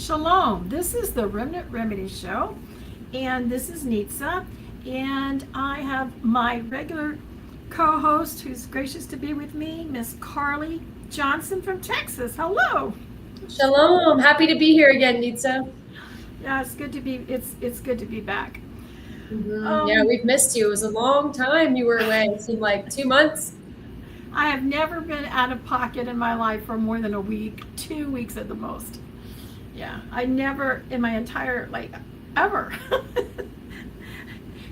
Shalom. This is the Remnant Remedy Show, and this is Nitsa, and I have my regular co-host who's gracious to be with me, Miss Carly Johnson from Texas. Hello. Shalom. Happy to be here again, Nitsa. Yeah, it's good to be. It's good to be back. Yeah, we've missed you. It was a long time you were away. It seemed like 2 months. I have never been out of pocket in my life for more than a week, 2 weeks at the most. Yeah, I never in my entire ever.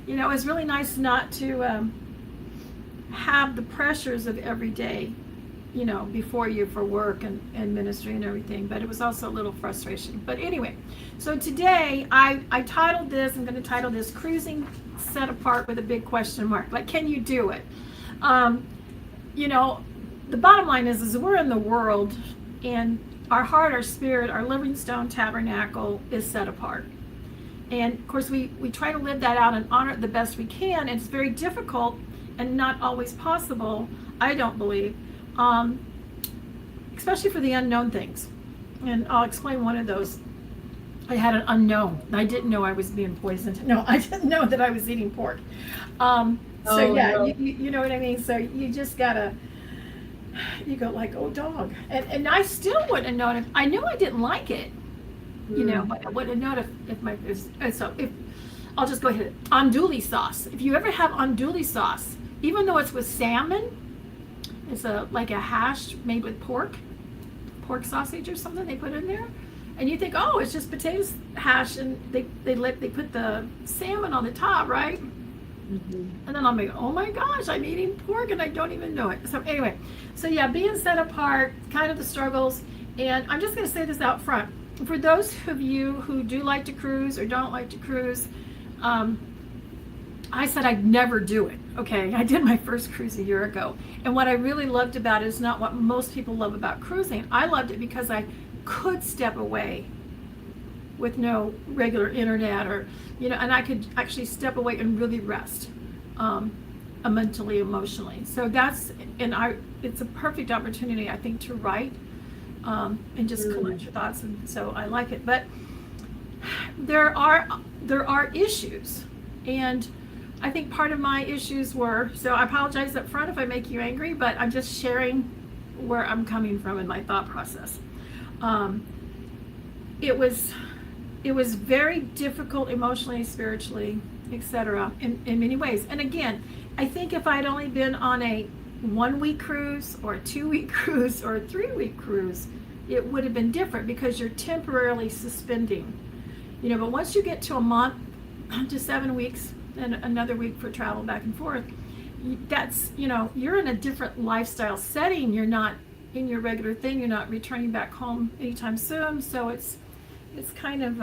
It's really nice not to have the pressures of every day, before you for work and ministry and everything. But it was also a little frustration. But anyway, so today I titled this. I'm going to title this "Cruising Set Apart with a Big Question Mark." Like, can you do it? The bottom line is we're in the world, and our heart, our spirit, our living stone tabernacle is set apart. And of course, we try to live that out and honor it the best we can. And it's very difficult and not always possible, I don't believe, especially for the unknown things. And I'll explain one of those. I had an unknown. I didn't know I was being poisoned. No, I didn't know that I was eating pork. No. You know what I mean? So you just gotta, you go like, oh dog. And I still wouldn't have known if, I knew I didn't like it, but I wouldn't have known if I'll just go ahead. Andouille sauce. If you ever have andouille sauce, even though it's with salmon, it's like a hash made with pork sausage or something they put in there. And you think, oh, it's just potatoes hash, and they put the salmon on the top, right? Mm-hmm. And then I'm like, oh my gosh, I'm eating pork and I don't even know it. So anyway, being set apart, kind of the struggles. And I'm just going to say this out front. For those of you who do like to cruise or don't like to cruise, I said I'd never do it. Okay, I did my first cruise a year ago. And what I really loved about it is not what most people love about cruising. I loved it because I could step away with no regular internet or, and I could actually step away and really rest, mentally, emotionally. So it's a perfect opportunity, I think, to write, and just collect your thoughts. And so I like it. But there are issues, and I think part of my issues were, so I apologize up front if I make you angry, but I'm just sharing where I'm coming from in my thought process. It was very difficult emotionally, spiritually, etc. in many ways. And again, I think if I'd only been on a 1 week cruise or a 2 week cruise or a 3 week cruise, it would have been different because you're temporarily suspending. But once you get to a month to 7 weeks and another week for travel back and forth, that's, you're in a different lifestyle setting. You're not in your regular thing. You're not returning back home anytime soon. So it's kind of,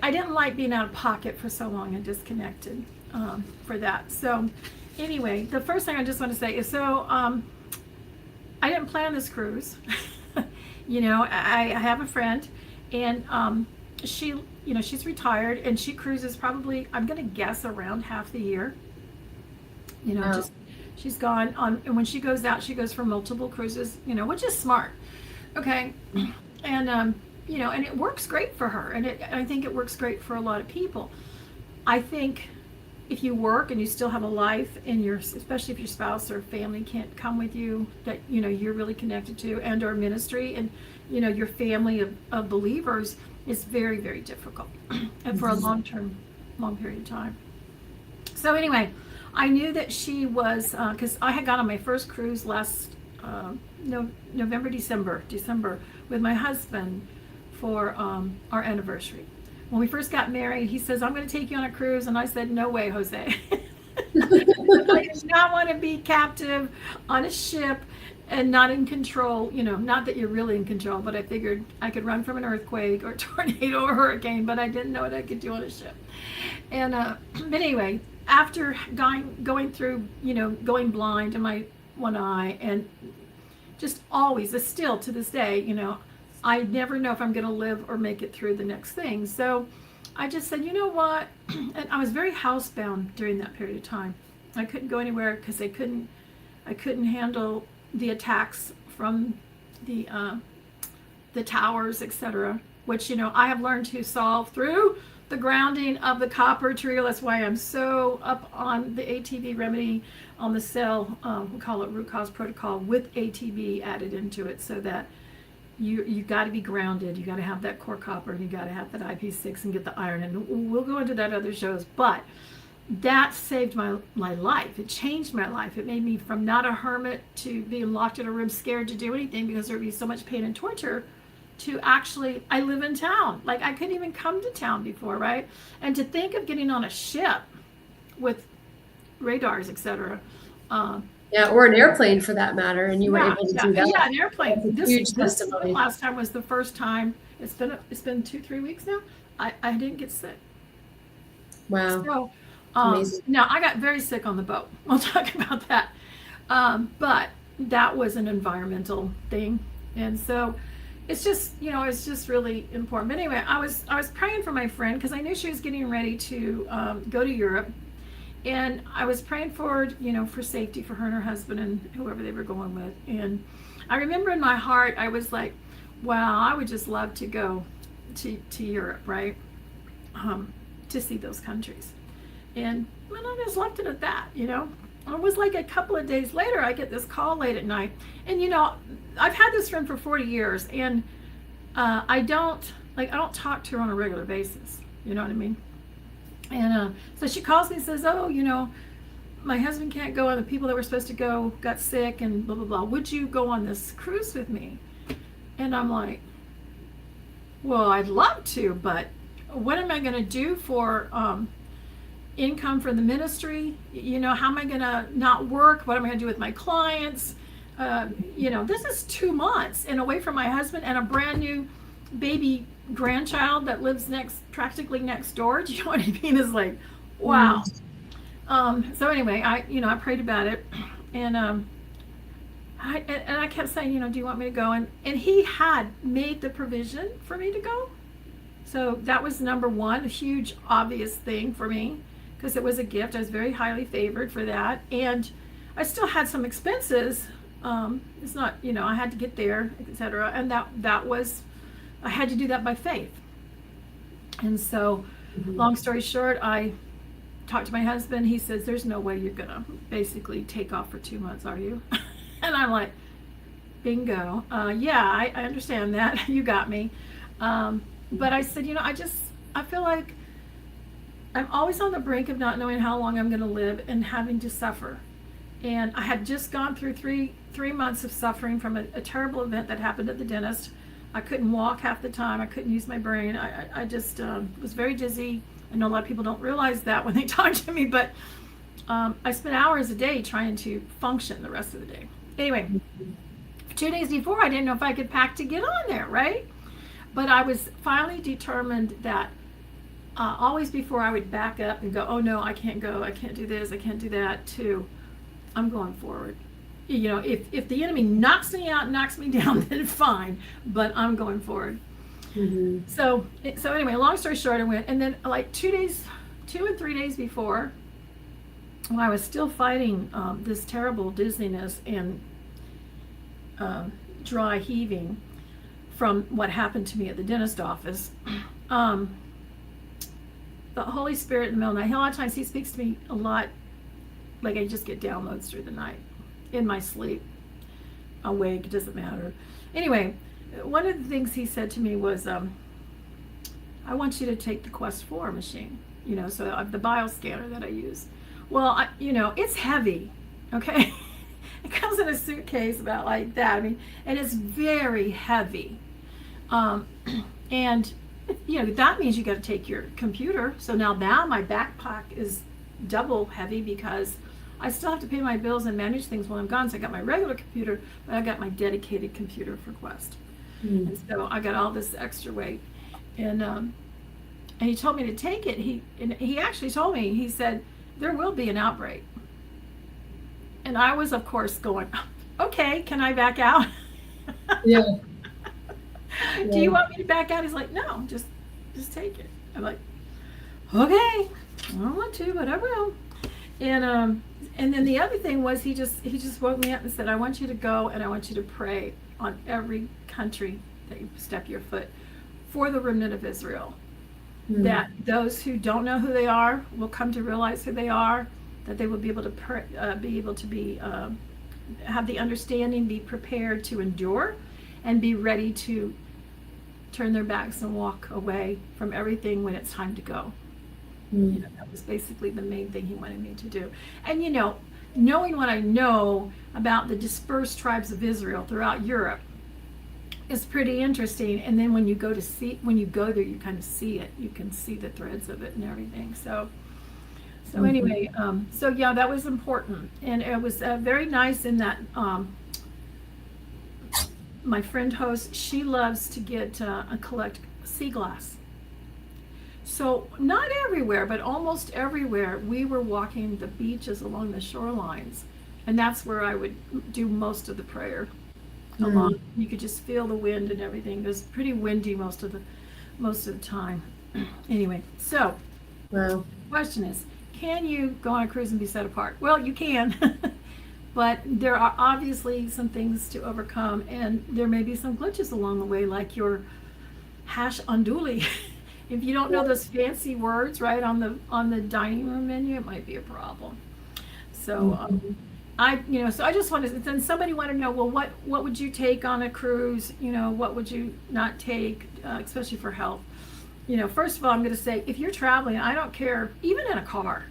I didn't like being out of pocket for so long and disconnected for that. So anyway, the first thing I just want to say is, I didn't plan this cruise. I have a friend, and she, she's retired, and she cruises probably, I'm going to guess, around half the year. Just she's gone on, and when she goes out, she goes for multiple cruises, which is smart. Okay. And, and it works great for her. And I think it works great for a lot of people. I think if you work and you still have a life, and especially if your spouse or family can't come with you, that, you're really connected to, and or ministry, and, your family of believers, is very, very difficult and for a long period of time. So anyway, I knew that she was, because I had gone on my first cruise last November, December with my husband for our anniversary. When we first got married, he says, I'm going to take you on a cruise. And I said, no way, Jose. I did not want to be captive on a ship and not in control. Not that you're really in control, but I figured I could run from an earthquake or tornado or hurricane, but I didn't know what I could do on a ship. And but anyway, after going through, going blind in my one eye, and just always, still to this day, I never know if I'm going to live or make it through the next thing. So I just said, you know what? And I was very housebound during that period of time. I couldn't go anywhere because I couldn't handle the attacks from the the towers, etc., which, I have learned to solve through the grounding of the copper trio. That's why I'm so up on the ATV remedy on the cell. We call it root cause protocol with ATV added into it, so that you got to be grounded. You got to have that core copper, and you got to have that IP6 and get the iron. And we'll go into that other shows, but that saved my life. It changed my life. It made me from not a hermit to being locked in a room scared to do anything because there would be so much pain and torture, to actually, I live in town. Like, I couldn't even come to town before, right? And to think of getting on a ship with radars, etc. Yeah, or an airplane for that matter, and you were able to do that. Yeah, an airplane. Huge testimony. Last time was the first time. It's been 2-3 weeks now. I didn't get sick. Wow. So, now I got very sick on the boat. We'll talk about that. But that was an environmental thing, and so it's just, it's just really important. But anyway, I was praying for my friend because I knew she was getting ready to go to Europe, and I was praying for, for safety for her and her husband and whoever they were going with. And I remember in my heart, I was like, wow, I would just love to go to Europe, right? To see those countries. And I just left it at that, It was like a couple of days later, I get this call late at night. And, I've had this friend for 40 years, and I don't talk to her on a regular basis. You know what I mean? And so she calls me and says, oh, my husband can't go, and the people that were supposed to go got sick, and blah, blah, blah. Would you go on this cruise with me? And I'm like, well, I'd love to, but what am I going to do for income for the ministry? How am I going to not work? What am I going to do with my clients? This is 2 months and away from my husband and a brand new baby grandchild that lives practically next door. Do you know what I mean? It's like, wow. So anyway, I prayed about it, and I kept saying, do you want me to go? And he had made the provision for me to go. So that was number one, a huge obvious thing for me, because it was a gift. I was very highly favored for that. And I still had some expenses. It's not, I had to get there, etc. And that was, I had to do that by faith. And so, long story short, I talked to my husband. He says, there's no way you're going to basically take off for 2 months, are you? And I'm like, bingo. Yeah, I understand that. You got me. But I said, I feel like I'm always on the brink of not knowing how long I'm going to live and having to suffer. And I had just gone through three months of suffering from a terrible event that happened at the dentist. I couldn't walk half the time. I couldn't use my brain. I just was very dizzy. I know a lot of people don't realize that when they talk to me, but I spent hours a day trying to function the rest of the day. Anyway, 2 days before, I didn't know if I could pack to get on there, right? But I was finally determined that always before I would back up and go, oh no, I can't go, I can't do this, I can't do that, to I'm going forward. If the enemy knocks me out, knocks me down, then fine, but I'm going forward. So anyway, long story short, I went, and then like 2 and 3 days before, when I was still fighting this terrible dizziness and dry heaving from what happened to me at the dentist office, the Holy Spirit in the middle of the night, a lot of times he speaks to me a lot, like I just get downloads through the night, in my sleep, awake, it doesn't matter. Anyway, one of the things he said to me was, I want you to take the Quest 4 machine, so the bioscanner that I use. Well, it's heavy, okay? It comes in a suitcase about like that. And it's very heavy. And that means you got to take your computer. So now my backpack is double heavy because I still have to pay my bills and manage things while I'm gone. So I got my regular computer, but I got my dedicated computer for Quest. And so I got all this extra weight. And he told me to take it. He actually told me, he said, there will be an outbreak. And I was, of course, going, okay, can I back out? Yeah. Do you want me to back out? He's like, no, just take it. I'm like, okay, I don't want to, but I will. And then the other thing was he just woke me up and said, I want you to go and I want you to pray on every country that you step your foot, for the remnant of Israel. Mm. That those who don't know who they are will come to realize who they are, that they will be able to have the understanding, be prepared to endure, and be ready to turn their backs and walk away from everything when it's time to go. Mm. That was basically the main thing he wanted me to do. And knowing what I know about the dispersed tribes of Israel throughout Europe is pretty interesting. And then when you go there, you kind of see it. You can see the threads of it and everything. So anyway, so yeah, that was important, and it was very nice in that my friend host, she loves to get collect sea glass. So not everywhere, but almost everywhere, we were walking the beaches along the shorelines, and that's where I would do most of the prayer. Along, you could just feel the wind and everything. It was pretty windy most of the time. Anyway, so Wow. the question is, can you go on a cruise and be set apart? Well, you can, but there are obviously some things to overcome, and there may be some glitches along the way, like your hash andouille. If you don't know those fancy words right on the dining room menu, it might be a problem. So so I just wanted to, then somebody wanted to know, well, what would you take on a cruise? What would you not take, especially for health? First of all, I'm going to say, if you're traveling, I don't care, even in a car,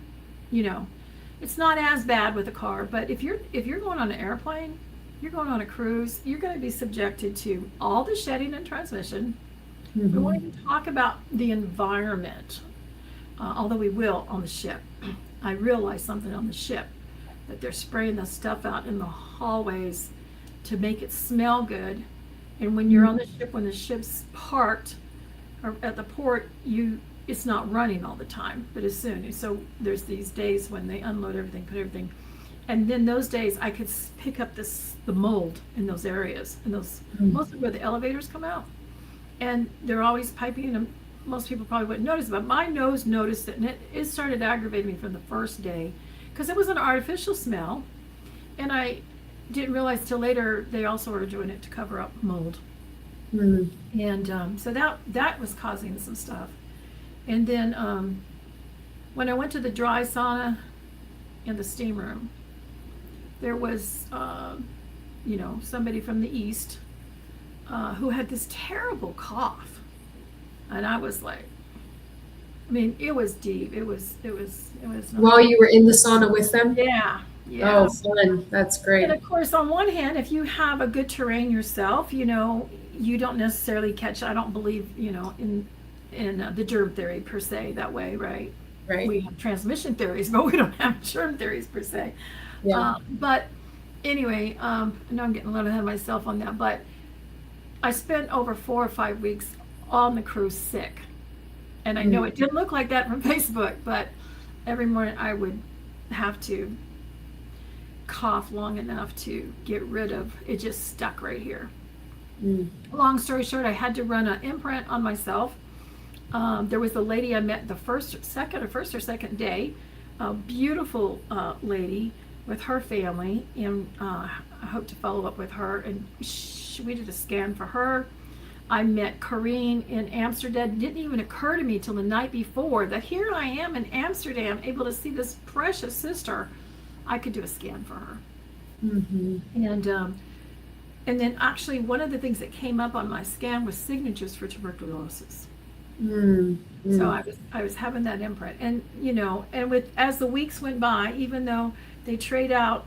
it's not as bad with a car, but if you're going on an airplane, you're going on a cruise, you're going to be subjected to all the shedding and transmission. We won't even talk about the environment, although we will on the ship. I realized something on the ship, that they're spraying the stuff out in the hallways to make it smell good. And when you're on the ship, when the ship's parked or at the port, it's not running all the time, but so there's these days when they unload everything, put everything, and then those days I could pick up the mold in those areas, and those mostly where the elevators come out, and they're always piping, and most people probably wouldn't notice, but my nose noticed it, and it started aggravating me from the first day, because it was an artificial smell, and I didn't realize till later they also were doing it to cover up mold. And so that was causing some stuff. And then when I went to the dry sauna in the steam room, there was somebody from the east who had this terrible cough, and I was like, it was deep. It was. While you were in the sauna with them? Yeah. Oh, fun. That's great. And of course, on one hand, if you have a good terrain yourself, you don't necessarily catch, I don't believe, in the germ theory per se that way, right? Right. We have transmission theories, but we don't have germ theories per se. Yeah. But anyway, I know I'm getting a little ahead of myself on that, but I spent over 4 or 5 weeks on the cruise sick. And I know it didn't look like that from Facebook, but every morning I would have to cough long enough to get rid of it. Just stuck right here. Long story short, I had to run an imprint on myself. There was a lady I met the first or second day, a beautiful lady with her family, and I hope to follow up with her, and we did a scan for her. I met Corrine in Amsterdam. It didn't even occur to me till the night before that here I am in Amsterdam, able to see this precious sister. I could do a scan for her. And then actually one of the things that came up on my scan was signatures for tuberculosis. So I was having that imprint, and and as the weeks went by, even though they trade out,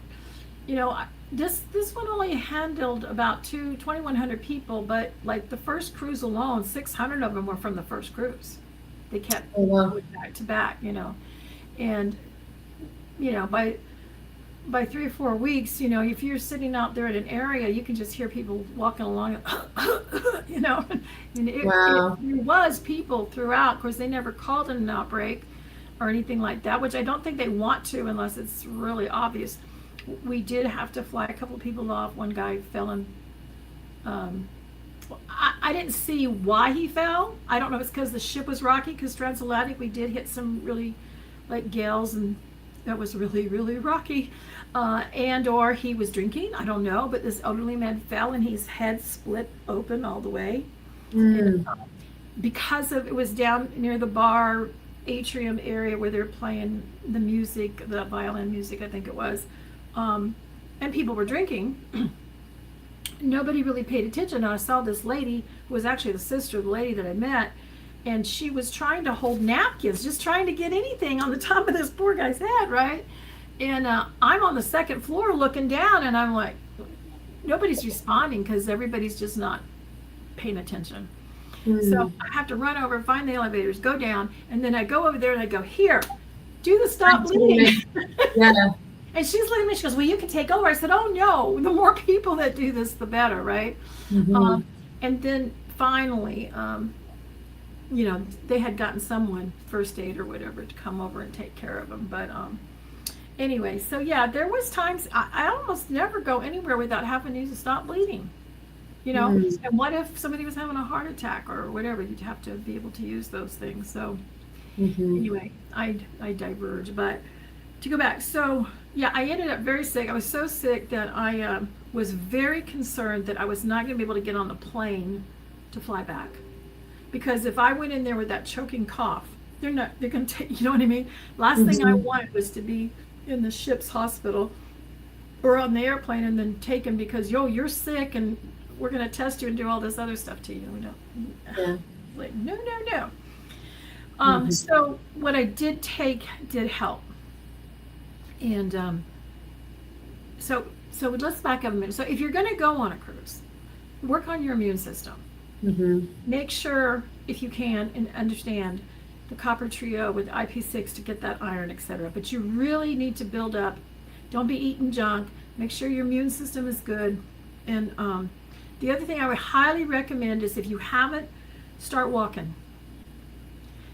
this one only handled about 2,100 people, but like the first cruise alone, 600 of them were from the first cruise. They kept going back to back, and by 3 or 4 weeks, if you're sitting out there in an area, you can just hear people walking along, and it was people throughout. Of course, they never called it an outbreak or anything like that, which I don't think they want to unless it's really obvious. We did have to fly a couple of people off. One guy fell in. I didn't see why he fell. I don't know if it's because the ship was rocky, because transatlantic, we did hit some really like gales and that was really, really rocky. And or he was drinking, I don't know, but this elderly man fell and his head split open all the way. And, because of it was down near the bar atrium area where they're playing the music, the violin music, I think it was, and people were drinking. Nobody really paid attention. And I saw this lady who was actually the sister of the lady that I met, and she was trying to hold napkins, just trying to get anything on the top of this poor guy's head, right? And I'm on the second floor looking down, and I'm like, nobody's responding because everybody's just not paying attention. So I have to run over, find the elevators, go down, and then I go over there and I go, here, do the stop bleeding. Yeah. And she's looking at me, she goes, well, you can take over. I said, oh no, the more people that do this, the better, right? And then finally, you know, they had gotten someone, first aid or whatever, to come over and take care of them. But anyway, so yeah, there was times, I almost never go anywhere without having to use a stop bleeding. You know, and what if somebody was having a heart attack or whatever? You'd have to be able to use those things. So anyway, I diverge. But to go back, so yeah, I ended up very sick. I was so sick that I was very concerned that I was not going to be able to get on the plane to fly back. Because if I went in there with that choking cough, they're going to take, you know what I mean? Last thing I wanted was to be in the ship's hospital or on the airplane and then taken because, you're sick and we're going to test you and do all this other stuff to you. Yeah. Like, no. So what I did take did help. And so let's back up a minute. So if you're going to go on a cruise, work on your immune system. Make sure, if you can, and understand the copper trio with IP6 to get that iron, etc. But you really need to build up. Don't be eating junk. Make sure your immune system is good. And the other thing I would highly recommend is if you haven't, start walking.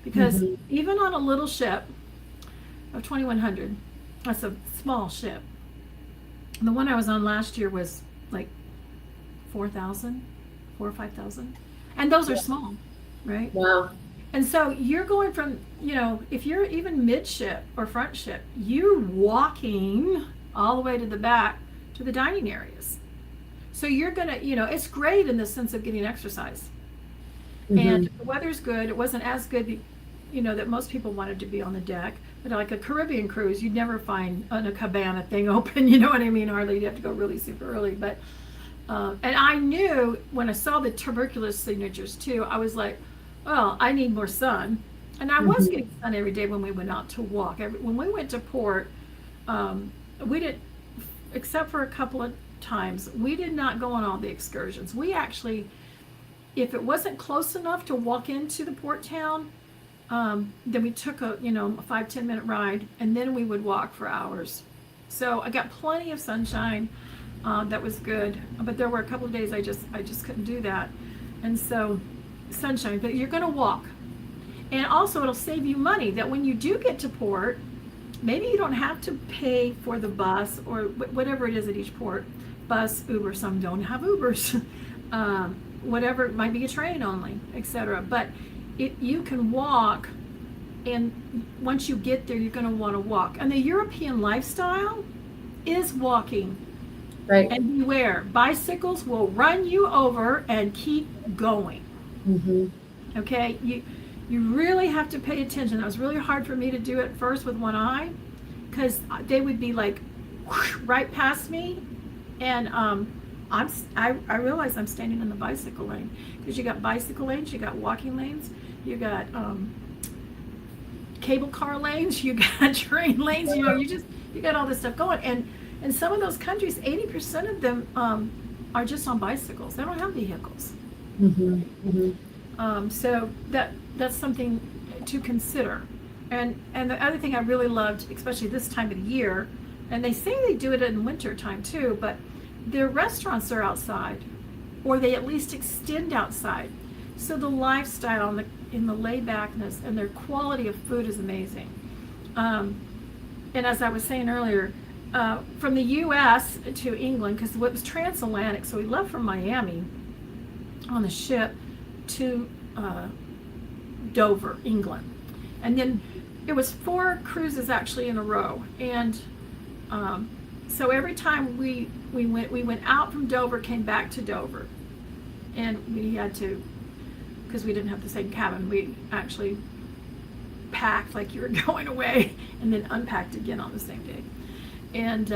Because even on a little ship of 2,100, that's a small ship. The one I was on last year was like 4,000 or 5,000. And those are small, right? Wow. And so you're going from, you know, if you're even midship or front ship, you're walking all the way to the back to the dining areas. So you're going to, you know, it's great in the sense of getting exercise. And the weather's good. It wasn't as good, you know, that most people wanted to be on the deck. But like a Caribbean cruise, you'd never find a cabana thing open, you know what I mean? Hardly. You'd have to go really super early. But, and I knew when I saw the tuberculosis signatures too, I was like, well, I need more sun. And I was getting sun every day when we went out to walk. When we went to port, we didn't, except for a couple of times, we did not go on all the excursions. We actually, if it wasn't close enough to walk into the port town, then we took a 5-10 minute ride, and then we would walk for hours. So I got plenty of sunshine. That was good, but there were a couple of days I just couldn't do that. And so sunshine, but you're going to walk. And also it'll save you money that when you do get to port, maybe you don't have to pay for the bus or whatever it is at each port. Bus, Uber, some don't have Ubers. Whatever, it might be a train only, etc. But you can walk, and once you get there, you're going to want to walk. And the European lifestyle is walking. Right. And beware, bicycles will run you over and keep going. Okay, you really have to pay attention. That was really hard for me to do at first with one eye, because they would be like whoosh, right past me, and I realize I'm standing in the bicycle lane, because you got bicycle lanes, you got walking lanes, you got cable car lanes, you got train lanes. You know, you got all this stuff going, and in some of those countries, 80% of them are just on bicycles. They don't have vehicles. So that's something to consider. And the other thing I really loved, especially this time of the year, and they say they do it in winter time too, but their restaurants are outside, or they at least extend outside. So the lifestyle in the laid-backness and their quality of food is amazing. And as I was saying earlier, from the U.S. to England, because it was transatlantic, so we left from Miami on the ship to Dover, England. And then it was 4 cruises actually in a row, and so every time we went out from Dover, came back to Dover, and we had to, because we didn't have the same cabin, we actually packed like you were going away and then unpacked again on the same day. And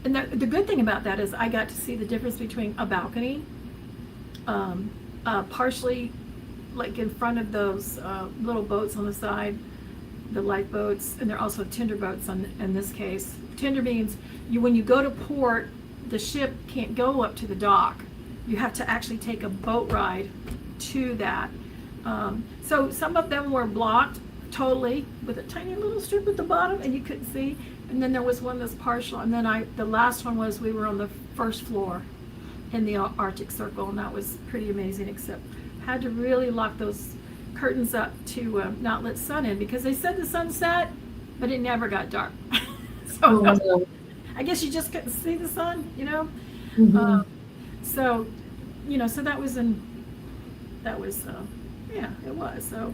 the good thing about that is I got to see the difference between a balcony, partially like in front of those little boats on the side, the lifeboats, and they're also tender boats in this case. Tender means when you go to port, the ship can't go up to the dock. You have to actually take a boat ride to that. So some of them were blocked totally with a tiny little strip at the bottom and you couldn't see. And then there was one that's partial. And then the last one was we were on the first floor in the Arctic Circle, and that was pretty amazing, except had to really lock those curtains up to not let sun in, because they said the sun set, but it never got dark. So I guess you just couldn't see the sun, you know? Mm-hmm. So, you know, so that was yeah, it was. So,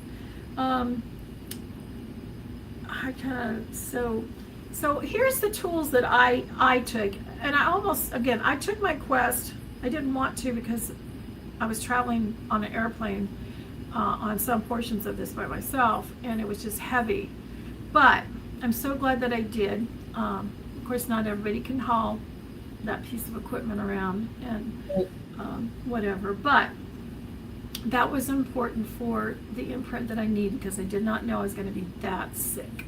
so here's the tools that I took, and I took my Quest. I didn't want to because I was traveling on an airplane on some portions of this by myself, and it was just heavy. But I'm so glad that I did. Of course, not everybody can haul that piece of equipment around and whatever, but that was important for the imprint that I needed, because I did not know I was going to be that sick.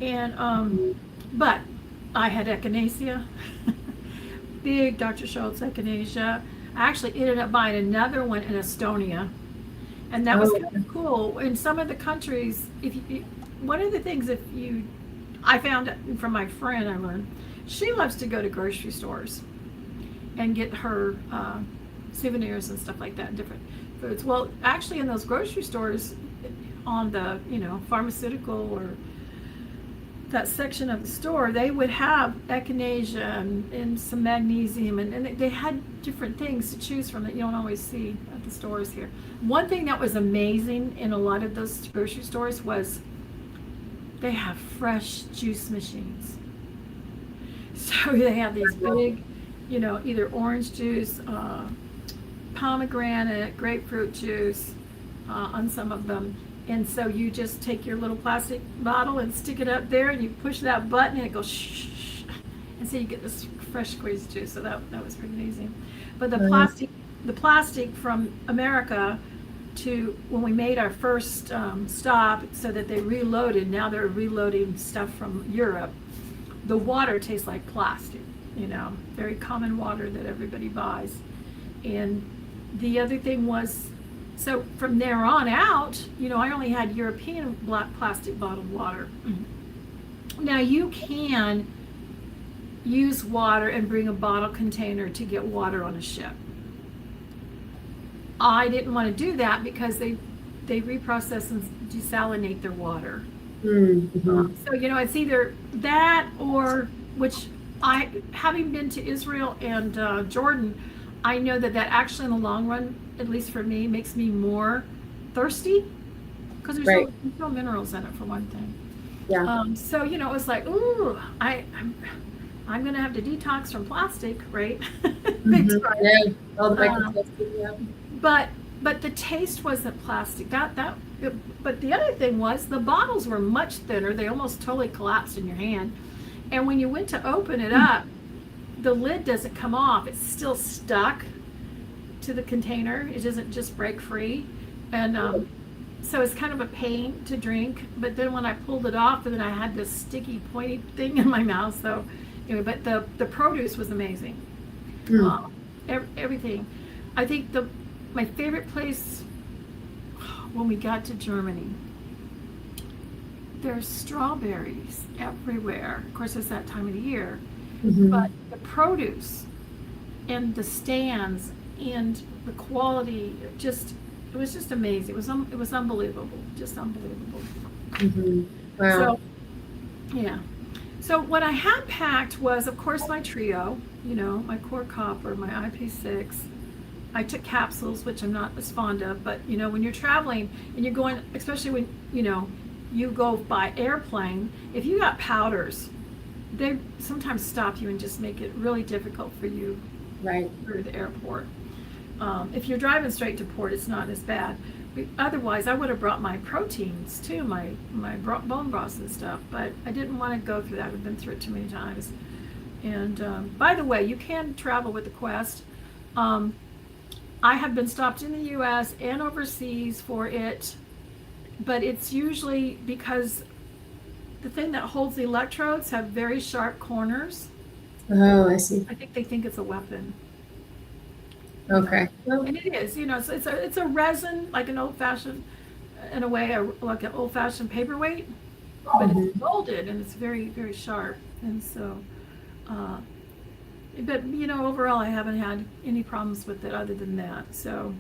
And but I had echinacea, big Dr. Schultz echinacea. I actually ended up buying another one in Estonia, and that was kind of cool. In some of the countries, one of the things I found from my friend, I learned she loves to go to grocery stores and get her souvenirs and stuff like that, different foods. Well, actually, in those grocery stores, on the pharmaceutical or that section of the store, they would have echinacea and some magnesium, and they had different things to choose from that you don't always see at the stores here. One thing that was amazing in a lot of those grocery stores was they have fresh juice machines. So they have these big, either orange juice, pomegranate, grapefruit juice on some of them. And so you just take your little plastic bottle and stick it up there, and you push that button and it goes shh, and so you get this fresh squeezed juice. So that was pretty amazing. But the plastic from America to when we made our first stop, so that they reloaded. Now they're reloading stuff from Europe. The water tastes like plastic, very common water that everybody buys. And the other thing was, so from there on out, I only had European black plastic bottled water. Now you can use water and bring a bottle container to get water on a ship. I didn't want to do that because they reprocess and desalinate their water. Mm-hmm. So it's either that, or which having been to Israel and Jordan, I know that actually in the long run, at least for me, makes me more thirsty, because there's no minerals in it, for one thing. Yeah. So it was like, ooh, I'm gonna have to detox from plastic, right? Big time. Yeah. All the microplastics, yeah. But the taste wasn't plastic. But the other thing was the bottles were much thinner. They almost totally collapsed in your hand. And when you went to open it up, the lid doesn't come off. It's still stuck to the container. It doesn't just break free. And so it's kind of a pain to drink. But then when I pulled it off, then I had this sticky, pointy thing in my mouth. So anyway, but the produce was amazing. Everything. I think my favorite place when we got to Germany, there's strawberries everywhere. Of course, it's that time of the year. Mm-hmm. But the produce and the stands and the quality, it was just amazing. It was unbelievable, just unbelievable. Mm-hmm. Wow. So, yeah. So what I had packed was, of course, my trio, my core copper, my IP6. I took capsules, which I'm not as fond of, but when you're traveling and you're going, especially when you go by airplane, if you got powders, they sometimes stop you and just make it really difficult for you Right. through the airport. If you're driving straight to port, it's not as bad. But otherwise, I would have brought my proteins too, my bone broths and stuff. But I didn't want to go through that. I've been through it too many times. And by the way, you can travel with the Quest. I have been stopped in the U.S. and overseas for it, but it's usually because the thing that holds the electrodes have very sharp corners. Oh, I see. I think they think it's a weapon. Okay. Well, And it is, it's a resin, like an old-fashioned, in a way, like an old-fashioned paperweight, but it's molded and it's very, very sharp. And so, but overall, I haven't had any problems with it other than that. So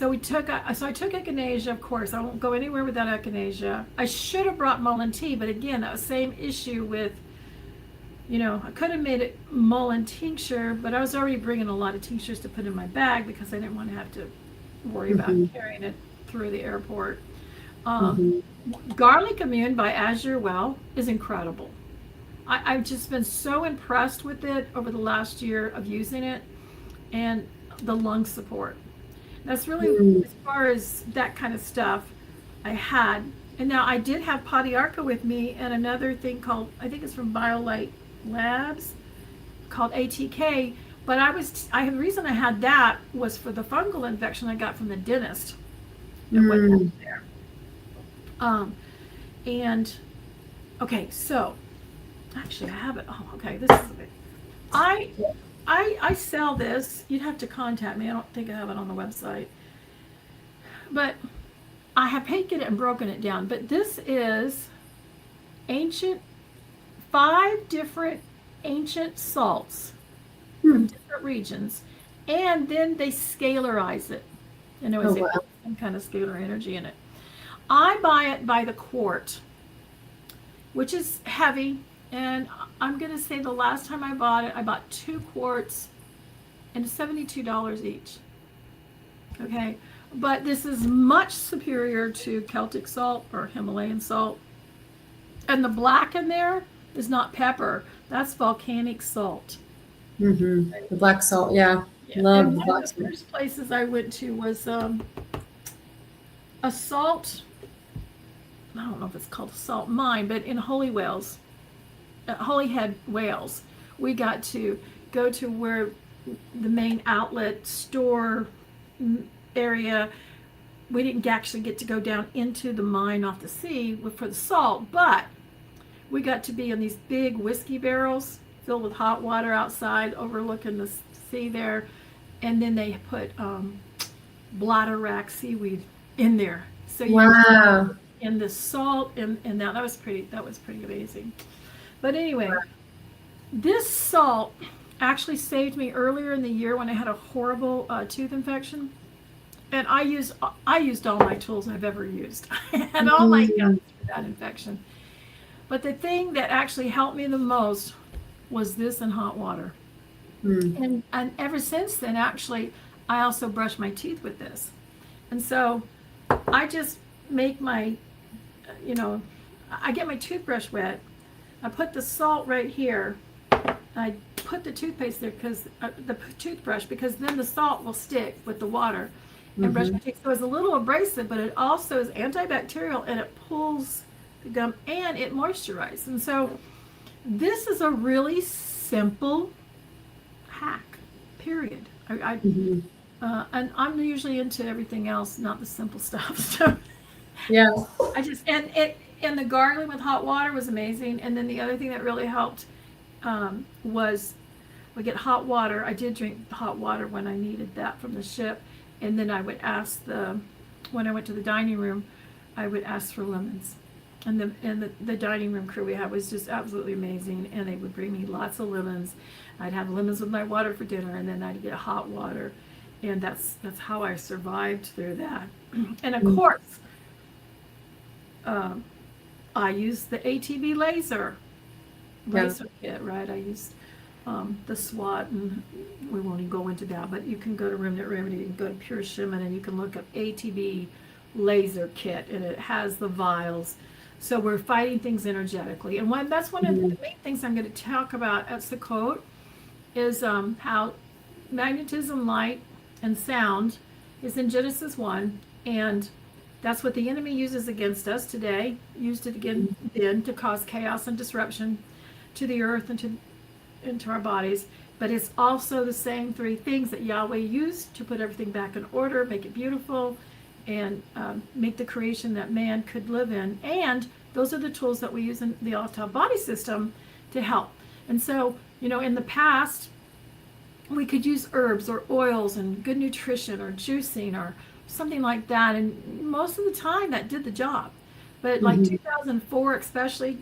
I took echinacea, of course. I won't go anywhere without echinacea. I should have brought mullein tea, but again, that same issue with, I could have made it mullein tincture, but I was already bringing a lot of tinctures to put in my bag because I didn't want to have to worry about carrying it through the airport. Garlic Immune by Azure Well is incredible. I've just been so impressed with it over the last year of using it, and the lung support. That's really, as far as that kind of stuff, I had. And now I did have Podiarca with me and another thing called, I think it's from BioLight Labs, called ATK. But the reason I had that was for the fungal infection I got from the dentist. And what happened there. And okay, so actually I have it. Oh, okay, this is a bit. I sell this. You'd have to contact me. I don't think I have it on the website. But I have taken it and broken it down. But this is 5 different ancient salts from different regions. And then they scalarize it. Some kind of scalar energy in it. I buy it by the quart, which is heavy. And I'm going to say the last time I bought it, I bought 2 quarts and $72 each. Okay. But this is much superior to Celtic salt or Himalayan salt. And the black in there is not pepper. That's volcanic salt. The black salt, yeah. Love and the one black of the salt. first places I went to was a salt, I don't know if it's called a salt mine, but in Holyhead, Wales, we got to go to where the main outlet store area. We didn't actually get to go down into the mine off the sea for the salt, but we got to be in these big whiskey barrels filled with hot water outside overlooking the sea there, and then they put bladder rack seaweed in there. So you in the salt and that was pretty amazing. But anyway, this salt actually saved me earlier in the year when I had a horrible tooth infection. And I used all my tools I've ever used and all my guns for that infection. But the thing that actually helped me the most was this in hot water. And ever since then, actually, I also brush my teeth with this. And so I just make I get my toothbrush wet. I put the salt right here. I put the toothpaste there because the toothbrush, because then the salt will stick with the water. And brush my teeth. So it's a little abrasive, but it also is antibacterial, and it pulls the gum and it moisturizes. And so this is a really simple hack, period. And I'm usually into everything else, not the simple stuff. So yeah, and the gargling with hot water was amazing. And then the other thing that really helped was we get hot water. I did drink hot water when I needed that from the ship. And then I would ask when I went to the dining room, I would ask for lemons. And the dining room crew we had was just absolutely amazing. And they would bring me lots of lemons. I'd have lemons with my water for dinner, and then I'd get hot water. And that's how I survived through that. And of course, I used the ATV laser kit, right? I used the SWAT, and we won't even go into that, but you can go to Remnant Remedy and go to Pure Shimon, and you can look up ATV laser kit, and it has the vials So we're fighting things energetically. And that's one of the main things I'm going to talk about at Sukkot is how magnetism, light, and sound is in Genesis 1. And that's what the enemy uses against us today, used it again then to cause chaos and disruption to the earth and into our bodies. But it's also the same three things that Yahweh used to put everything back in order, make it beautiful, and make the creation that man could live in. And those are the tools that we use in the Alef Tav body system to help. And so, in the past, we could use herbs or oils and good nutrition or juicing or something like that. And most of the time that did the job. But like 2004, especially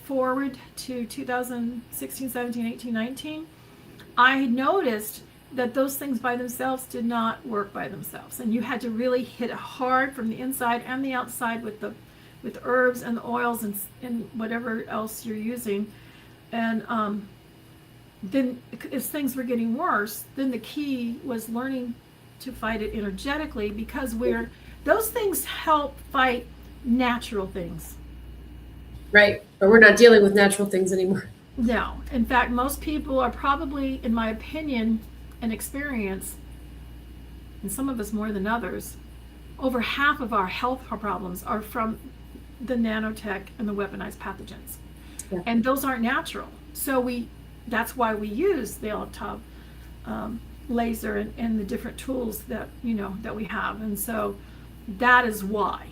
forward to 2016, 17, 18, 19, I noticed that those things by themselves did not work by themselves. And you had to really hit it hard from the inside and the outside with herbs and the oils and whatever else you're using. And then as things were getting worse, then the key was learning to fight it energetically, because those things help fight natural things. Right. But we're not dealing with natural things anymore. No. In fact, most people are probably, in my opinion and experience, and some of us more than others, over half of our health problems are from the nanotech and the weaponized pathogens. Yeah. And those aren't natural. So that's why we use the Alef Tav laser and the different tools that we have. And so that is why.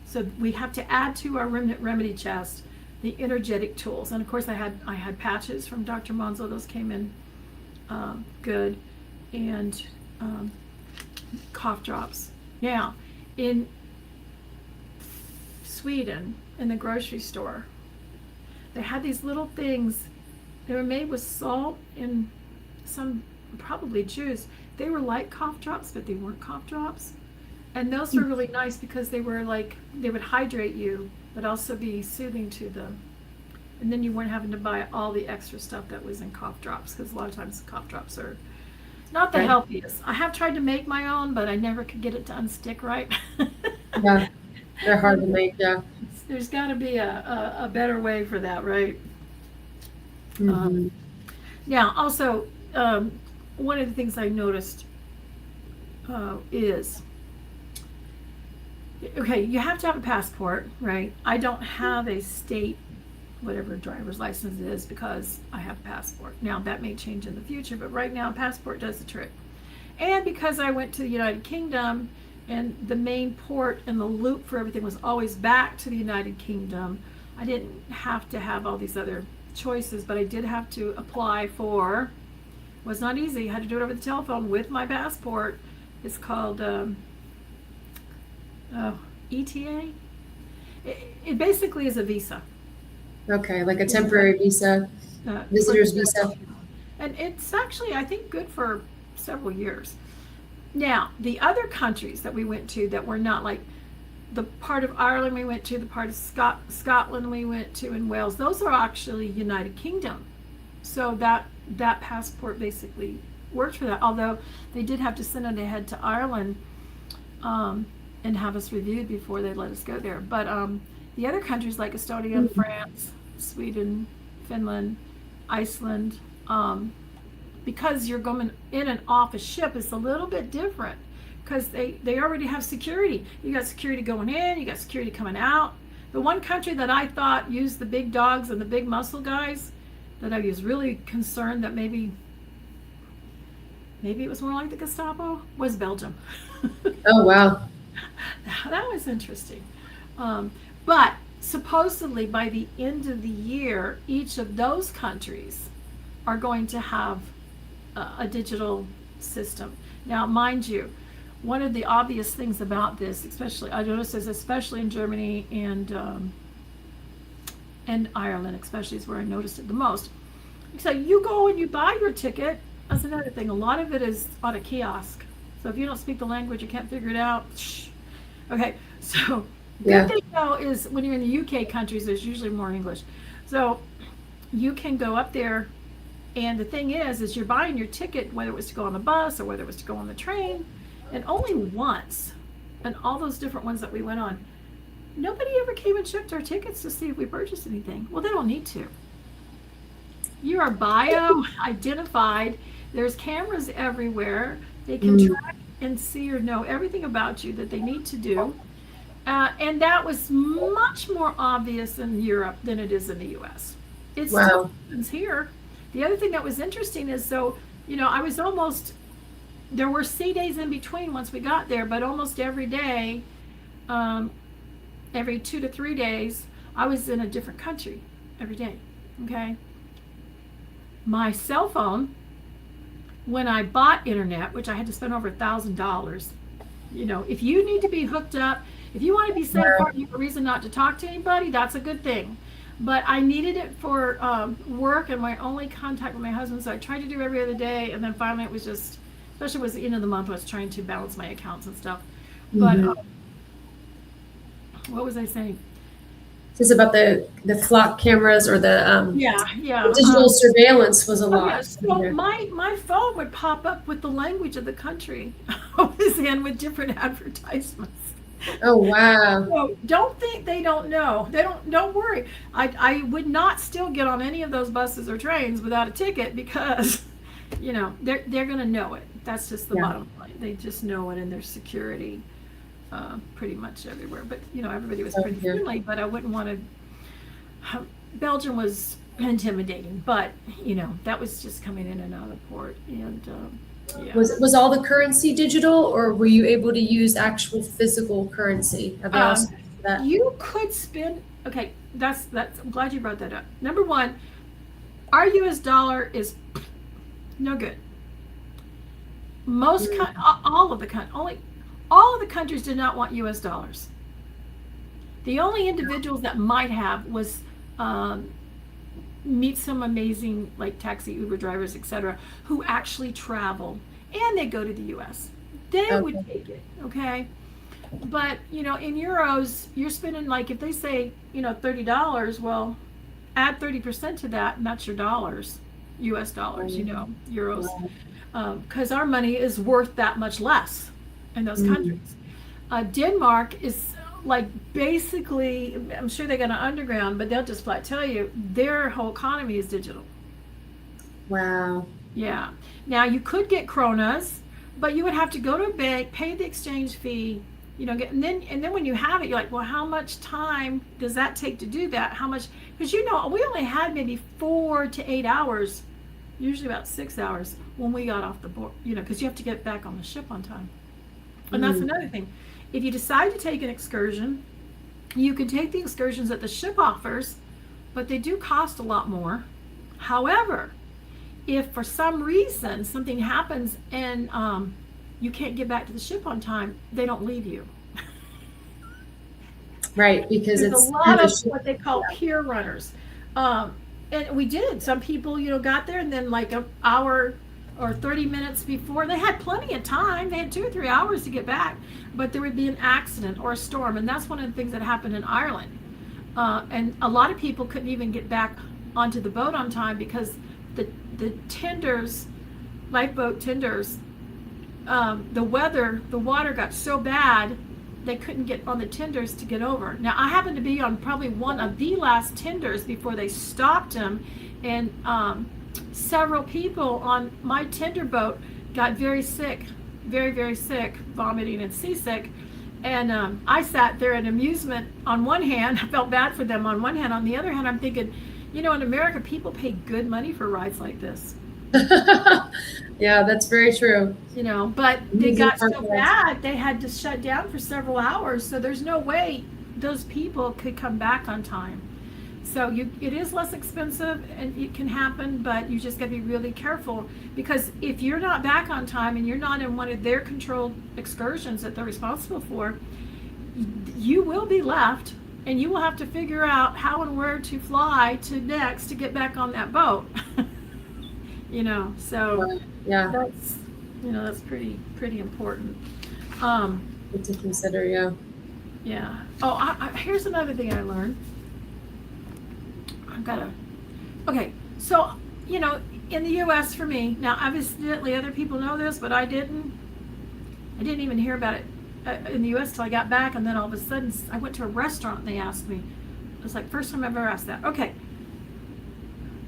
So we have to add to our remedy chest the energetic tools. And of course I had patches from Dr. Monzo. Those came in good. And cough drops. Now, in Sweden, in the grocery store, they had these little things. They were made with salt and some probably juice. They were like cough drops, but they weren't cough drops. And those were really nice because they would hydrate you, but also be soothing to them. And then you weren't having to buy all the extra stuff that was in cough drops, because a lot of times cough drops are not the healthiest. I have tried to make my own, but I never could get it to unstick right. Yeah, they're hard to make, yeah. There's got to be a better way for that, right? Now, also, one of the things I noticed is, okay, you have to have a passport, right? I don't have a state, whatever driver's license it is, because I have a passport. Now, that may change in the future, but right now, a passport does the trick. And because I went to the United Kingdom, and the main port and the loop for everything was always back to the United Kingdom, I didn't have to have all these other choices, but I did have to apply for, was not easy, I had to do it over the telephone with my passport. It's called ETA. It basically is a visa. Okay, like a temporary visa, visitor's visa. And it's actually, I think, good for several years. Now, the other countries that we went to that were not, like the part of Ireland we went to, the part of Scotland we went to, and Wales, those are actually United Kingdom. So that passport basically worked for that, although they did have to send it ahead to Ireland and have us reviewed before they let us go there. But the other countries like Estonia, France, Sweden, Finland, Iceland, because you're going in and off a ship, it's a little bit different, because they already have security. You got security going in, you got security coming out. The one country that I thought used the big dogs and the big muscle guys, that I was really concerned that maybe it was more like the Gestapo, was Belgium. Oh, wow. That was interesting. But supposedly by the end of the year, each of those countries are going to have a digital system. Now, mind you, one of the obvious things about this, I noticed this especially in Germany and Ireland, especially is where I noticed it the most. So you go and you buy your ticket. That's another thing. A lot of it is on a kiosk. So if you don't speak the language, you can't figure it out. Okay, so good thing though is when you're in the UK countries, there's usually more English. So you can go up there, and the thing is you're buying your ticket, whether it was to go on the bus or whether it was to go on the train, and only once, and all those different ones that we went on, nobody ever came and checked our tickets to see if we purchased anything. Well, they don't need to. You are bio-identified. There's cameras everywhere. They can track and see or know everything about you that they need to do. And that was much more obvious in Europe than it is in the U.S. It still happens here. The other thing that was interesting is, so, I was there were sea days in between once we got there, but almost every day, every 2 to 3 days, I was in a different country every day, okay? My cell phone, when I bought internet, which I had to spend over $1,000, if you need to be hooked up, if you want to be set apart, you have a reason not to talk to anybody, that's a good thing. But I needed it for work and my only contact with my husband, so I tried to do every other day, and then finally it was just, especially it was the end of the month, I was trying to balance my accounts and stuff. But what was I saying? Just about the flock cameras or the digital surveillance was a lot. Yeah, so my phone would pop up with the language of the country I was in with different advertisements. Oh wow! So don't think they don't know. Don't worry. I would not still get on any of those buses or trains without a ticket because, they're going to know it. That's just the bottom line. They just know it, and there's security pretty much everywhere. But everybody was pretty friendly. But I wouldn't want to. Belgium was intimidating, but that was just coming in and out of the port, and. Yeah. Was all the currency digital, or were you able to use actual physical currency? Have you also that? You could spend. Okay, that's. I'm glad you brought that up. Number one, our U.S. dollar is no good. All of the countries did not want U.S. dollars. The only individuals that might have was meet some amazing like taxi, Uber drivers, etc., who actually travel and they go to the U.S. They would take it, okay? But in euros, you're spending, like, if they say $30, well, add 30% to that, and that's your dollars, U.S. dollars, euros, because our money is worth that much less in those countries. Denmark is like basically, I'm sure they got an underground, but they'll just flat tell you their whole economy is digital. Wow. Yeah. Now you could get kronas, but you would have to go to a bank, pay the exchange fee, and then when you have it, you're like, well, how much time does that take to do that? How much? Because we only had maybe 4 to 8 hours, usually about 6 hours when we got off the board. Because you have to get back on the ship on time, and that's another thing. If you decide to take an excursion, you can take the excursions that the ship offers, but they do cost a lot more. However, if for some reason something happens and you can't get back to the ship on time, they don't leave you. Right, because there's it's a lot of what they call pier runners. And we did. Some people, got there and then like an hour or 30 minutes before, they had plenty of time. They had 2 or 3 hours to get back, but there would be an accident or a storm, and that's one of the things that happened in Ireland. And a lot of people couldn't even get back onto the boat on time because the tenders, lifeboat tenders, the water got so bad they couldn't get on the tenders to get over. Now I happened to be on probably one of the last tenders before they stopped them, and several people on my tender boat got very sick, very, very sick, vomiting and seasick. And I sat there in amusement on one hand. I felt bad for them on one hand. On the other hand, I'm thinking, in America, people pay good money for rides like this. Yeah, that's very true. But they got so bad, they had to shut down for several hours. So there's no way those people could come back on time. So it is less expensive and it can happen, but you just got to be really careful, because if you're not back on time and you're not in one of their controlled excursions that they're responsible for, you will be left and you will have to figure out how and where to fly to next to get back on that boat. So yeah, that's pretty important. Good to consider, yeah. Yeah. Oh, here's another thing I learned. Okay, so, in the U.S. for me, now obviously other people know this, but I didn't even hear about it in the U.S. till I got back, and then all of a sudden I went to a restaurant and they asked me. It was like first time I've ever asked that. Okay.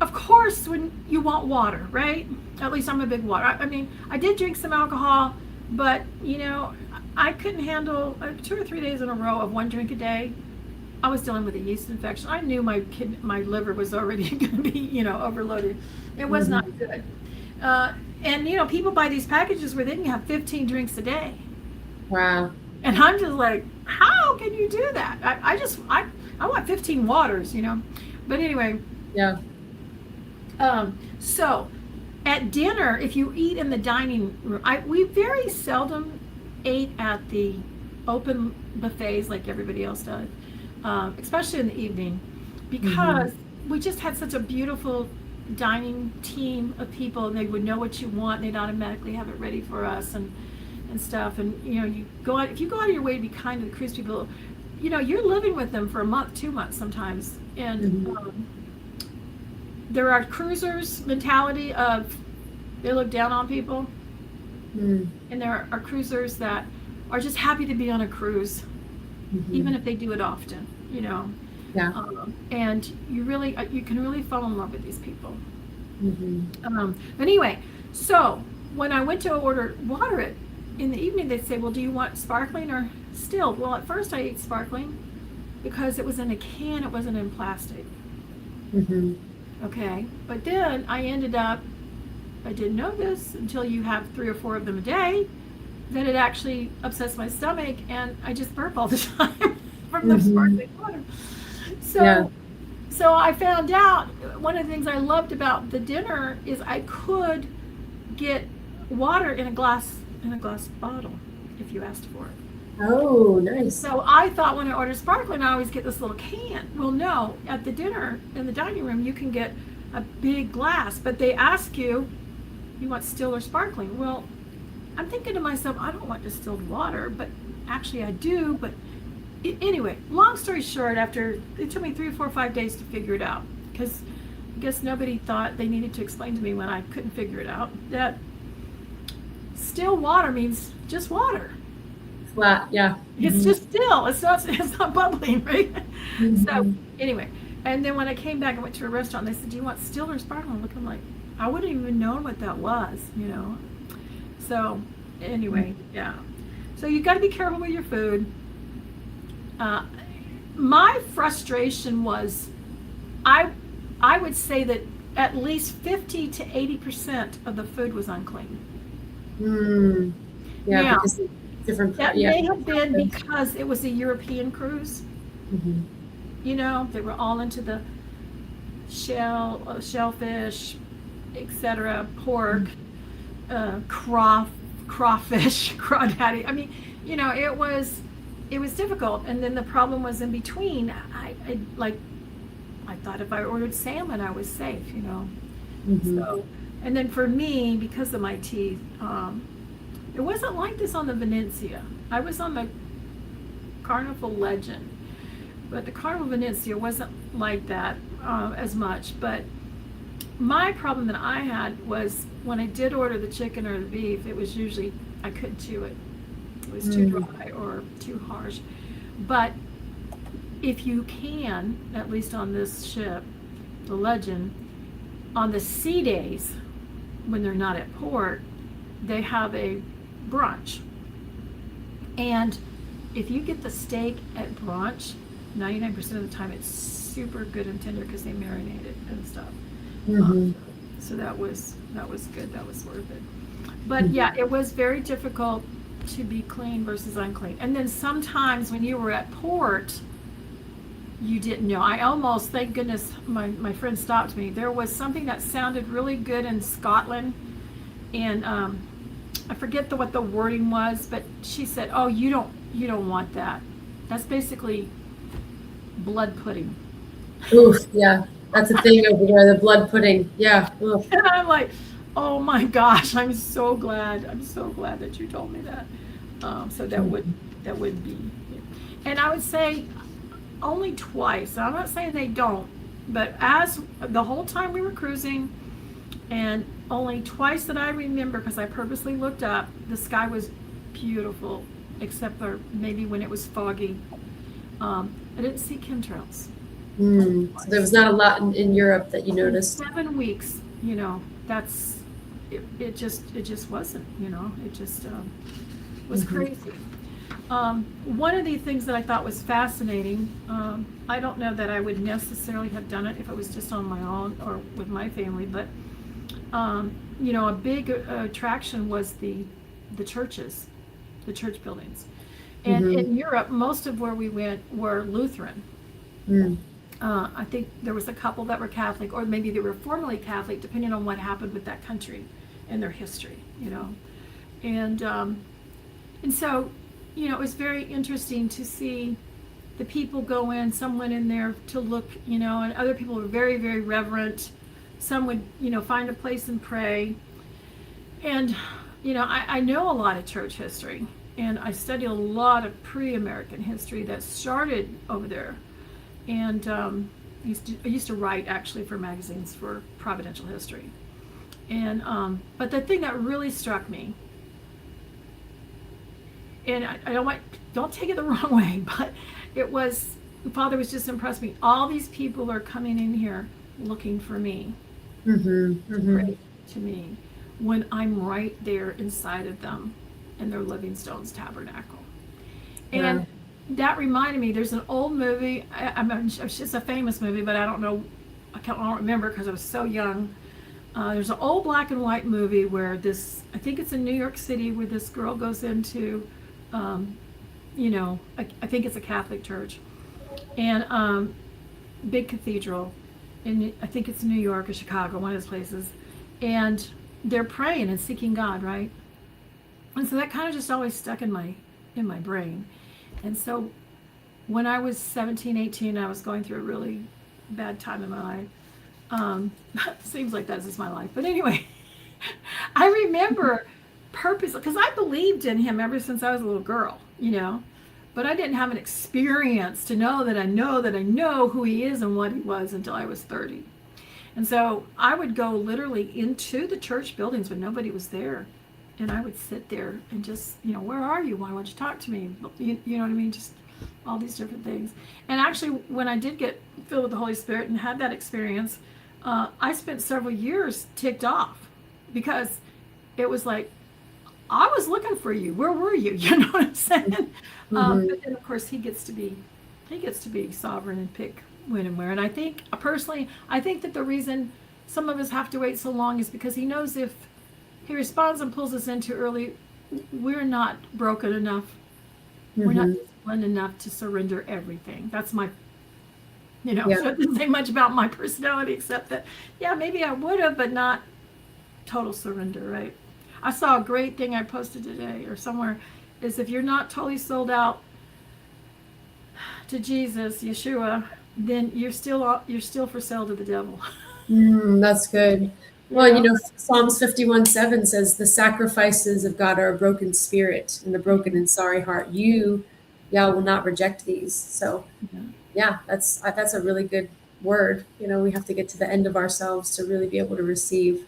Of course, when you want water, right? At least I'm a big water. I mean, I did drink some alcohol, but you know, I couldn't handle 2 or 3 days in a row of 1 drink a day. I was dealing with a yeast infection. I knew my liver was already going to be, you know, overloaded. It was not good. And you know, people buy these packages where they can have 15 drinks a day. Wow. And I'm just like, how can you do that? I want 15 waters, you know. But anyway. Yeah. So at dinner, if you eat in the dining room, we very seldom ate at the open buffets like everybody else does, especially in the evening, because we just had such a beautiful dining team of people, and they would know what you want, and they'd automatically have it ready for us and stuff. And you know, if you go out of your way to be kind to the cruise people, you know, you're living with them for a month, 2 months sometimes, and there are cruisers mentality of they look down on people, and there are cruisers that are just happy to be on a cruise, even if they do it often, you know. Yeah. And you can really fall in love with these people. But anyway, so when I went to order water in the evening, they'd say, well, do you want sparkling or distilled? Well, at first I ate sparkling because it was in a can, it wasn't in plastic. Okay, but then I ended up, I didn't know this until you have 3 or 4 of them a day, that it actually upsets my stomach and I just burp all the time from the sparkling water. So I found out one of the things I loved about the dinner is I could get water in a glass bottle if you asked for it. Oh, nice. So I thought when I ordered sparkling, I always get this little can. Well, no, at the dinner in the dining room, you can get a big glass, but they ask you want still or sparkling? Well, I'm thinking to myself, I don't want distilled water, but actually I do. But anyway, long story short, it took me 3 or 4 or 5 days to figure it out, because I guess nobody thought they needed to explain to me when I couldn't figure it out that still water means just water. Flat, yeah. It's just still. It's not bubbling, right? So anyway, and then when I came back, I went to a restaurant. And they said, "Do you want still or sparkling?" I'm looking like I wouldn't even know what that was, you know. So anyway, yeah. So you got to be careful with your food. My frustration was, I would say that at least 50 to 80% of the food was unclean. Yeah. Because different. That may have been because it was a European cruise. You know, they were all into the shellfish, etc., pork, crawfish, crawdaddy. I mean, you know, it was difficult. And then the problem was in between. I thought if I ordered salmon, I was safe, you know. So, and then for me, because of my teeth, it wasn't like this on the Venezia. I was on the Carnival Legend, but the Carnival Venezia wasn't like that as much. But my problem that I had was when I did order the chicken or the beef, it was usually, I couldn't chew it. It was too dry or too harsh. But if you can, at least on this ship, the Legend, on the sea days, when they're not at port, they have a brunch. And if you get the steak at brunch, 99% of the time it's super good and tender because they marinate it and stuff. So that was good. That was worth it. But yeah, it was very difficult to be clean versus unclean. And then sometimes when you were at port, you didn't know. I almost, thank goodness, my friend stopped me. There was something that sounded really good in Scotland, and I forget what the wording was, but she said, "Oh, you don't want that. That's basically blood pudding." Oof, yeah, that's a thing over there. The blood pudding, yeah. Oof. And I'm like, "Oh my gosh, I'm so glad that you told me that." So that would be, and I would say only twice. I'm not saying they don't, but as the whole time we were cruising, and only twice that I remember, because I purposely looked up, the sky was beautiful except for maybe when it was foggy. I didn't see chemtrails. So there was not a lot in Europe that you In noticed. 7 weeks, that's it just wasn't, it just was crazy. One of the things that I thought was fascinating, I don't know that I would necessarily have done it if it was just on my own or with my family, but a big attraction was the churches, the church buildings. And in Europe, most of where we went were Lutheran. I think there was a couple that were Catholic, or maybe they were formerly Catholic, depending on what happened with that country and their history, And so, it was very interesting to see the people go in. Some went in there to look, and other people were very, very reverent. Some would, find a place and pray. And, I know a lot of church history, and I study a lot of pre-American history that started over there. And I used to write actually for magazines for Providential History. And but the thing that really struck me, and I don't take it the wrong way, but Father was just impressed me. All these people are coming in here looking for me, to pray to me, when I'm right there inside of them in their Living Stones tabernacle. And that reminded me, there's an old movie, it's just a famous movie, but I don't remember because I was so young. There's an old black and white movie where I think it's in New York City, where this girl goes into, I think it's a Catholic church, and big cathedral, and I think it's New York or Chicago, one of those places, and they're praying and seeking God, right? And so that kind of just always stuck in my brain. And so when I was 17, 18, I was going through a really bad time in my life. Seems like that's just my life. But anyway, I remember purposely, because I believed in him ever since I was a little girl, but I didn't have an experience to know that I know who he is and what he was until I was 30. And so I would go literally into the church buildings when nobody was there. And I would sit there and just, where are you? Why won't you talk to me? You know what I mean? Just all these different things. And actually, when I did get filled with the Holy Spirit and had that experience, I spent several years ticked off, because it was like, I was looking for you. Where were you? You know what I'm saying? But then, of course, he gets to be sovereign and pick when and where. And I think, personally, that the reason some of us have to wait so long is because he knows if he responds and pulls us in too early, we're not broken enough. We're not disciplined enough to surrender everything. That's my, so it doesn't say much about my personality, except that, maybe I would have, but not total surrender, right? I saw a great thing I posted today or somewhere, is if you're not totally sold out to Jesus, Yeshua, then you're still for sale to the devil. That's good. Well, Psalms 51:7 says, the sacrifices of God are a broken spirit and a broken and sorry heart. You, Yah, will not reject these. So, that's a really good word. We have to get to the end of ourselves to really be able to receive.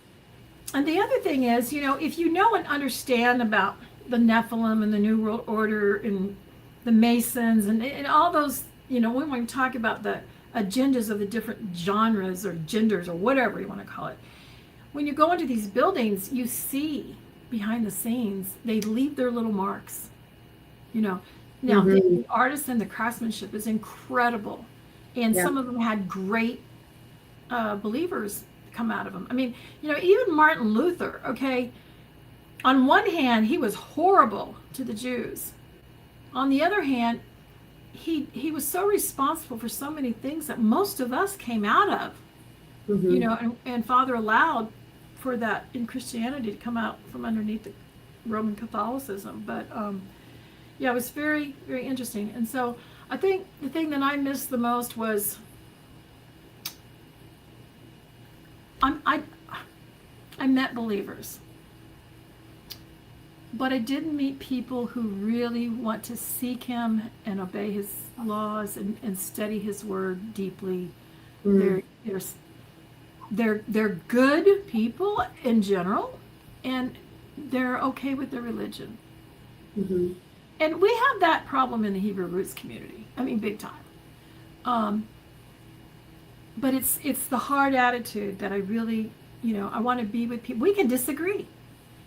And the other thing is, if you know and understand about the Nephilim and the New World Order and the Masons and all those, when we talk about the agendas of the different genres or genders or whatever you want to call it, when you go into these buildings, you see behind the scenes, they leave their little marks. Now, the artists and the craftsmanship is incredible. And some of them had great believers come out of them. I mean, even Martin Luther, okay, on one hand, he was horrible to the Jews. On the other hand, he was so responsible for so many things that most of us came out of. And Father allowed for that in Christianity to come out from underneath the Roman Catholicism. But it was very, very interesting. And so I think the thing that I missed the most was I met believers, but I didn't meet people who really want to seek him and obey his laws and study his word deeply. They're good people in general, and they're okay with their religion. And we have that problem in the Hebrew roots community. I mean, big time. But it's the hard attitude that I really, I want to be with people. We can disagree.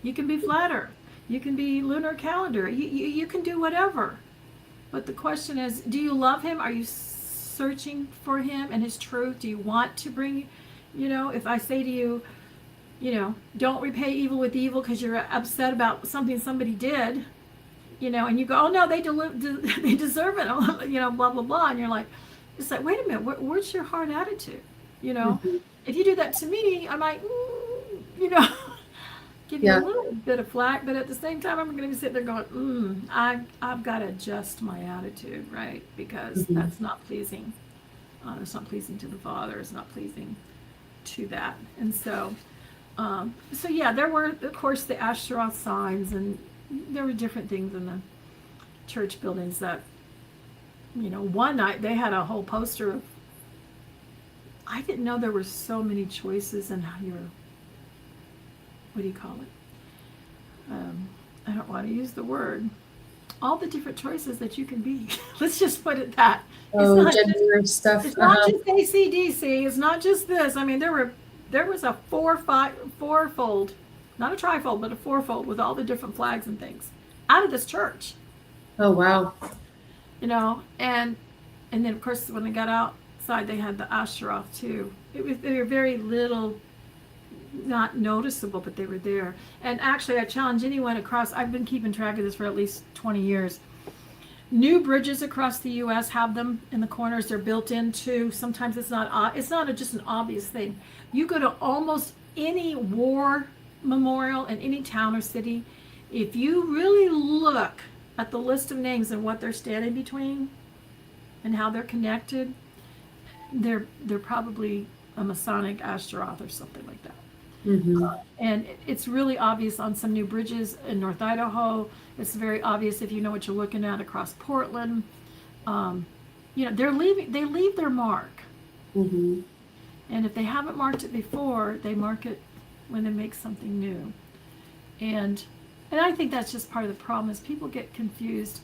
You can be flat earth. You can be lunar calendar. You can do whatever. But the question is, do you love him? Are you searching for him and his truth? Do you want to bring, if I say to you, don't repay evil with evil because you're upset about something somebody did, and you go, oh no, they deserve it, blah, blah, blah. And you're like, it's like, wait a minute, where's your hard attitude? Mm-hmm. If you do that to me, I might, give you a little bit of flack, but at the same time, I'm going to be sitting there going, I've got to adjust my attitude, right? Because that's not pleasing. It's not pleasing to the Father. It's not pleasing to that. And so yeah, there were, of course, the Asherah signs, and there were different things in the church buildings that, one night they had a whole poster of, I didn't know there were so many choices in how you're, what do you call it? I don't want to use the word. All the different choices that you can be. Let's just put it that. Gender stuff. It's not just AC/DC. It's not just this. I mean, there was a fourfold, not a trifold, but a fourfold with all the different flags and things out of this church. Oh wow. And then of course when they got outside, they had the Asherah too. They were very little, not noticeable, but they were there. And actually, I challenge anyone across, I've been keeping track of this for at least 20 years. New bridges across the U.S. have them in the corners. They're built into, sometimes it's not just an obvious thing. You go to almost any war memorial in any town or city, if you really look at the list of names and what they're standing between and how they're connected, they're probably a Masonic Ashtaroth or something like that. Mm-hmm. And it's really obvious on some new bridges in North Idaho. It's very obvious if you know what you're looking at across Portland. They leave their mark. Mm-hmm. And if they haven't marked it before, they mark it when they make something new. And I think that's just part of the problem is people get confused.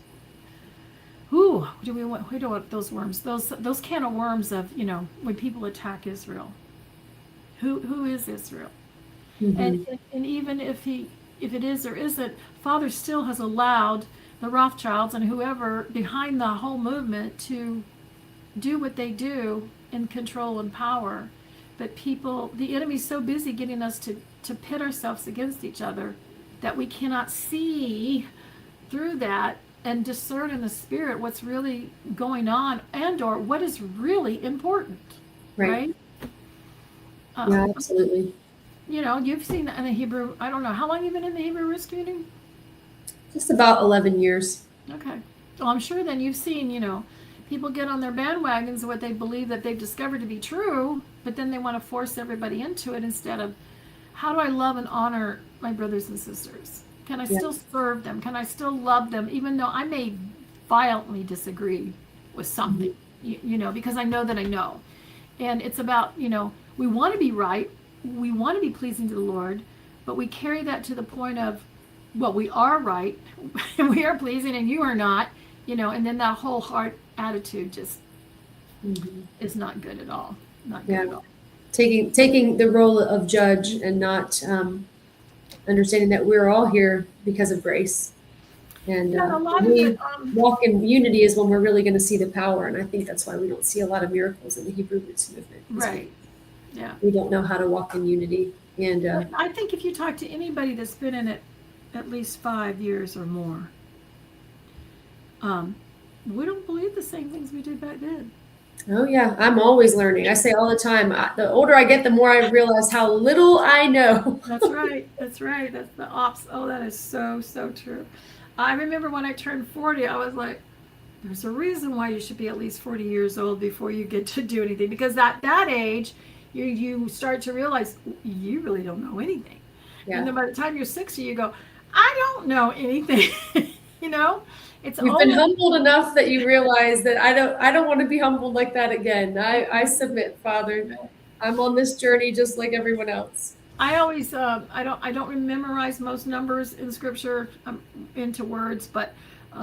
We don't want those worms, those can of worms of, when people attack Israel. Who is Israel? Mm-hmm. And even if it is or isn't, Father still has allowed the Rothschilds and whoever behind the whole movement to do what they do in control and power. But the enemy's so busy getting us to pit ourselves against each other that we cannot see through that and discern in the spirit what's really going on and or what is really important. Right? Yeah, absolutely. You've seen in the Hebrew, I don't know, how long have you been in the Hebrew roots community? Just about 11 years. Okay. Well, I'm sure then you've seen, people get on their bandwagons of what they believe that they've discovered to be true, but then they want to force everybody into it instead of, how do I love and honor my brothers and sisters? Can I still serve them? Can I still love them, even though I may violently disagree with something, because I know that I know. And it's about, we want to be right. We want to be pleasing to the Lord, but we carry that to the point of, well, we are right, and we are pleasing, and you are not, and then that whole heart attitude just is not good at all. Not good at all. Taking the role of judge and not understanding that we're all here because of grace. And walk in unity is when we're really going to see the power. And I think that's why we don't see a lot of miracles in the Hebrew roots movement. Right. Yeah. We don't know how to walk in unity. And I think if you talk to anybody that's been in it at least 5 years or more, we don't believe the same things we did back then. Oh yeah, I'm always learning. I say all the time, the older I get, the more I realize how little I know. That's right. That's the ops. Oh, that is so, so true. I remember when I turned 40, I was like, there's a reason why you should be at least 40 years old before you get to do anything. Because at that age, you start to realize you really don't know anything. Yeah. And then by the time you're 60, you go, I don't know anything. You've been humbled enough that you realize that I don't want to be humbled like that again. I submit, Father. I'm on this journey just like everyone else. I always I don't memorize most numbers in Scripture into words, but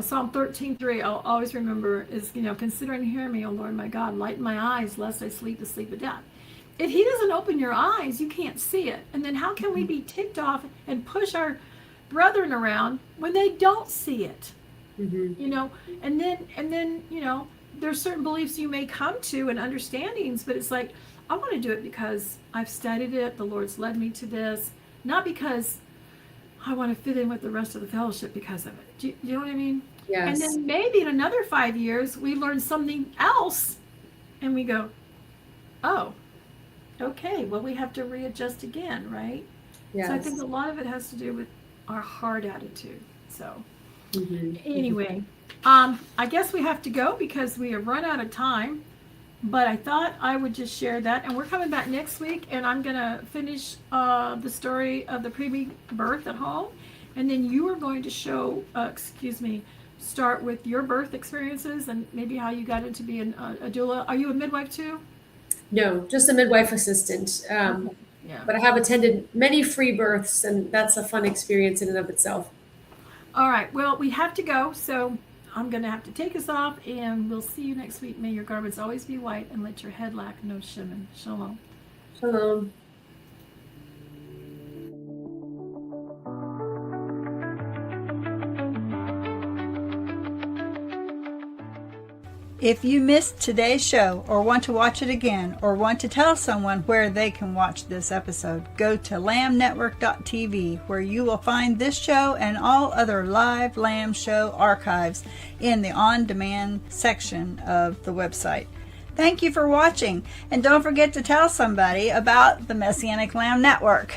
Psalm 13:3, I'll always remember, is, consider and hear me, O Lord my God, lighten my eyes, lest I sleep the sleep of death. If he doesn't open your eyes, you can't see it. And then how can we be ticked off and push our brethren around when they don't see it? And then there's certain beliefs you may come to and understandings, but it's like, I want to do it because I've studied it, the Lord's led me to this, not because I want to fit in with the rest of the fellowship because of it. Do you know what I mean? Yes. And then maybe in another 5 years, we learn something else and we go, oh, okay, well, we have to readjust again, right? Yes. So I think a lot of it has to do with our heart attitude. So anyway, I guess we have to go because we have run out of time. But I thought I would just share that. And we're coming back next week, and I'm going to finish the story of the pre-birth at home. And then you are going to start with your birth experiences and maybe how you got into being a doula. Are you a midwife too? No, just a midwife assistant. Yeah. But I have attended many free births, and that's a fun experience in and of itself. All right. Well, we have to go, so I'm going to have to take us off, and we'll see you next week. May your garments always be white, and let your head lack no shimmer. Shalom. Shalom. If you missed today's show or want to watch it again or want to tell someone where they can watch this episode, go to lambnetwork.tv, where you will find this show and all other live Lamb Show archives in the on-demand section of the website. Thank you for watching, and don't forget to tell somebody about the Messianic Lamb Network.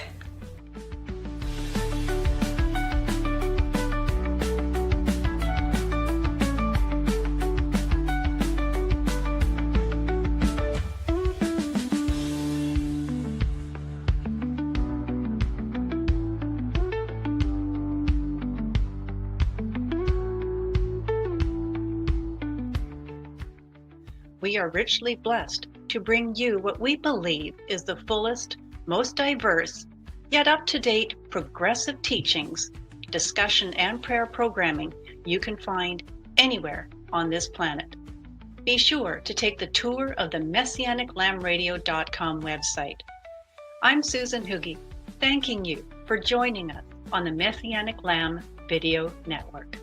We are richly blessed to bring you what we believe is the fullest, most diverse, yet up-to-date progressive teachings, discussion, and prayer programming you can find anywhere on this planet. Be sure to take the tour of the MessianicLambRadio.com website. I'm Susan Hoogie, thanking you for joining us on the Messianic Lamb Video Network.